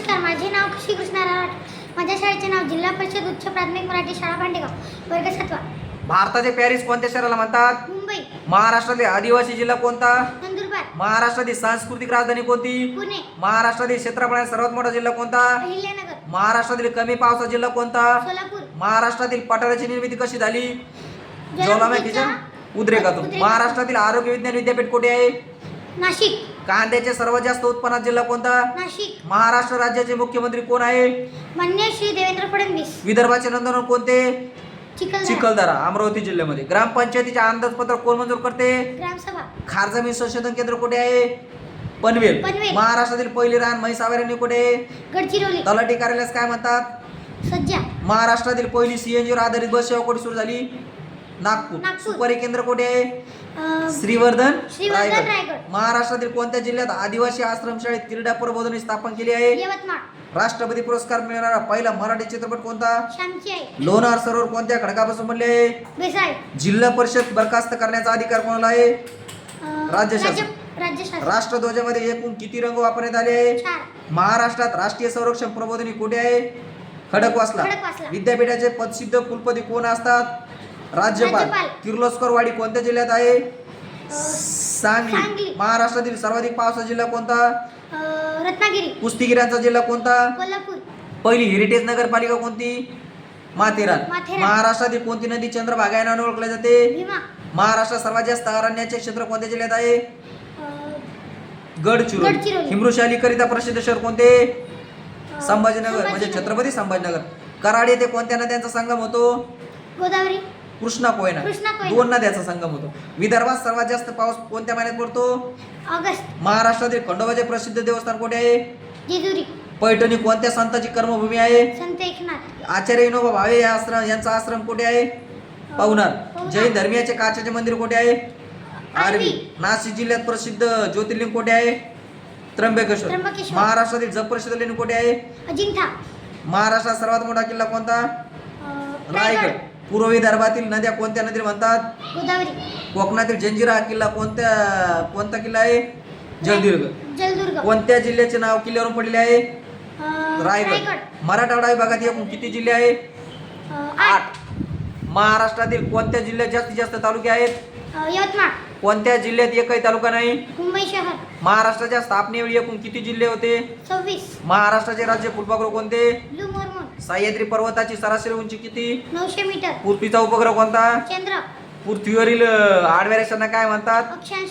नमस्कार, माझे नाव श्रीकृष्णा रावट. माझ्या शाळेचे नाव जिल्हा परिषद उच्च प्राथमिक मराठी शाळा भांडेगाव, वर्ग 7वा. भारताचे पॅरिस कोणत्या शहराला म्हणतात? मुंबई. महाराष्ट्रातील आदिवासी जिल्हा कोणता? नंदुरबार. महाराष्ट्रातील सांस्कृतिक राजधानी कोणती? पुणे. महाराष्ट्रातील क्षेत्रफळाने सर्वात मोठा जिल्हा कोणता? अहिल्यानगर. महाराष्ट्रातील कमी पावसाचा जिल्हा कोणता? सोलापूर. महाराष्ट्रातील पठाराची निर्मिती कशी झाली? ज्वालामुखीच्या उद्रेकातून. महाराष्ट्रातील आरोग्य विज्ञान विद्यापीठ कुठे आहे? नाशिक. कांद्याचे सर्वात जास्त उत्पन्नाचा जिल्हा कोणता? नाशिक. महाराष्ट्र राज्याचे मुख्यमंत्री कोण आहे? मान्य श्री देवेंद्र फडणवीस. विदर्भाचे नंदनवन कोणते? चिखलदरा. चिखलदरा, अमरावती जिल्ह्यामध्ये. ग्रामपंचायतीचे अंदाजपत्रक कोण मंजूर करते? ग्रामसभा. खार जमीन संशोधन केंद्र कुठे आहे? पनवेल. पनवेल. महाराष्ट्रातील पहिली रान म्हैसावरणी कुठे आहे? गडचिरोली. तलाठी कार्यालयास काय म्हणतात? सज्जा. महाराष्ट्रातील पहिली सीएनजीवर आधारित बस सेवा कुठे सुरू झाली? नागपूर. नागपूर. सुपारी केंद्र कुठे आहे? श्रीवर्धन रायगड. महाराष्ट्रातील कोणत्या जिल्ह्यात आदिवासी आश्रमशाळेत क्रीडा प्रबोधिनी स्थापन केली आहे? यवतमाळ. राष्ट्रपती पुरस्कार मिळणारा पहिला मराठी चित्रपट कोणता? श्यामची आई. लोणार सरोवर कोणत्या खडकापासून बनले आहे? बेसाळ. जिल्हा परिषद बरखास्त करण्याचा अधिकार कोणाला आहे? राज्य शासन. राज्य शासन. राष्ट्रध्वजामध्ये एकूण किती रंग वापरण्यात आले आहे? 4. महाराष्ट्रात राष्ट्रीय संरक्षण प्रबोधिनी कुठे आहे? खडकवासला. खडकवासला. विद्यापीठाचे पदसिद्ध कुलपती कोण असतात? राज्यपाल. किर्लोस्कर वाडी कोणत्या जिल्ह्यात आहे? सांगली. सांगली. महाराष्ट्रातील सर्वाधिक पावसाचा जिल्हा कोणता? रत्नागिरी. कुस्तीगिरांचा जिल्हा कोणता? कोल्हापूर. पहिली हेरिटेज नगरपालिका कोणती? माथेरान. माथेरान. महाराष्ट्रातील कोणती नदी चंद्रभागा या नावाने ओळखली जाते? भीमा. महाराष्ट्रात सर्वात जास्त अरण्याचे क्षेत्र कोणत्या जिल्ह्यात आहे? गडचिरोली. गडचिरोली. हिमृशालीकरिता प्रसिद्ध शहर कोणते? संभाजीनगर, म्हणजे संभाजीनगर. छत्रपती संभाजीनगर. कराड येथे कोणत्या नद्यांचा संगम होतो? गोदावरी. कृष्णा कोयना. कृष्णा कोयना. 2 नद्यांचा संगम होतो. विदर्भात सर्वात जास्त पाऊस कोणत्या महिन्यात पडतो? ऑगस्ट. महाराष्ट्रातील खंडोबाचे प्रसिद्ध देवस्थान कुठे आहे? जेजुरी. पैठणी कोणत्या संतांची कर्मभूमी आहे? संत एकनाथ. आचार्य विनोबा भावे यांचा आश्रम कुठे आहे? पवनार. पवनार. जैन धर्मियाचे काचेचे मंदिर कुठे आहे? आरवी. आरवी. नाशिक जिल्ह्यात प्रसिद्ध ज्योतिर्लिंग कुठे आहे? त्र्यंबकेश्वर. त्र्यंबकेश्वर. महाराष्ट्रातील जलप्रसिद्ध लेणी कुठे आहे? अजिंठा. महाराष्ट्रात सर्वात मोठा किल्ला कोणता? रायगड. पूर्व विदर्भातील नद्या कोणत्या नदी म्हणतात? गोदावरी. कोकणातील जंजिरा किल्ला कोणता किल्ला आहे? जलदुर्ग. जलदुर्ग. कोणत्या जिल्ह्याचे नाव किल्ल्यावरून पडले आहे? रायगड. रायगड. मराठवाडा विभागात एकूण किती जिल्हे आहेत? 8. महाराष्ट्रातील कोणत्या जिल्ह्यात जास्तीत जास्त तालुके आहेत? यवतमाळ. कोणत्या जिल्ह्यात एकही तालुका नाही? मुंबई शहर. महाराष्ट्राच्या स्थापनेवेळी एकूण किती जिल्हे होते? 26. महाराष्ट्राचे राज्य फुलपाखरू कोणते? ब्लू मोर्मोन. सह्याद्री पर्वताची सरासरी उंची किती? 900 मीटर. पृथ्वीचा उपग्रह कोणता? चंद्र. पृथ्वीवरील आडव्या रेषांना काय म्हणतात? अक्षांश.